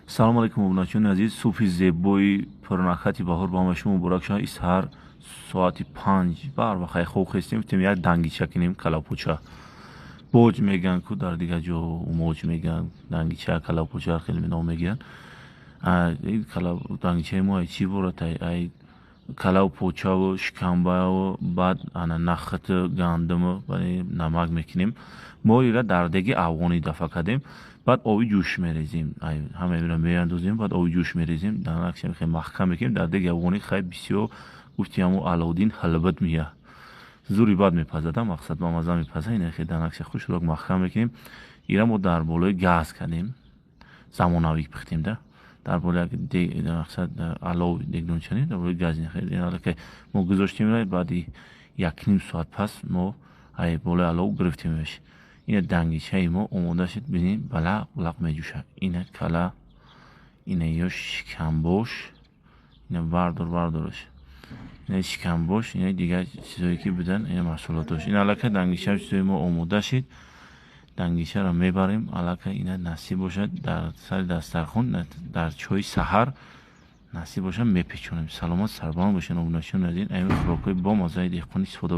салому алейкум обуначиёни азиз. субҳи зебои пурнахати баҳор ба ҳамаи шумо муборак шавад. Исҳар соати 5 барвақт хуоб хестем тем як дангича кинем калапуча боҷ мегӯянд ку дар дигар ҷо умоҷ мегӯянд дангича калапуча хеле ном мегӯянд. Дангичаи мо ай чӣ борад ай калав почаву шикамбаву баъд ана нахату гандуму намак мекунем. мо ира дар деги афғонӣ дафъа кардем. баъд оби ҷӯш мерезем, ҳамаиро меандозем, баъд оби ҷӯш мерезем, данакша хеле маҳкам мекунем. дар деги афғонӣ хай бисёр гуфти ҳамо алодин ҳалбат мия зури бад мепазада, мақсад ба маза мепаза. ина хеле данакша хушрок маҳкам мекунем. ира мо дар болои газ кардем, замонавӣ пихтем да дар болои мақсад алов дегдончанӣ дар болои газ мо гузоштем. баъди 1-ним соат пас мо ай болои алов гирифтемеш. ина дангичаи мо омода шуд. бинем балақ балақ меҷӯшад. ина кала, ина ё шикамбош, ина вардораш, ина шикамбош, ина дигар чизое ки будан, ина маҳсулотош. ина аллакай дангичаи чизои мо омода шуд. дангичаро мебарем, аллакай ина насиб бошад дар сари дастархон дар чойи саҳар насиб бошад мепечонем. саломат сарбаланд бошед. обуначиёни азиз, ами хӯрокҳои бомаззаи деҳқонӣ истифода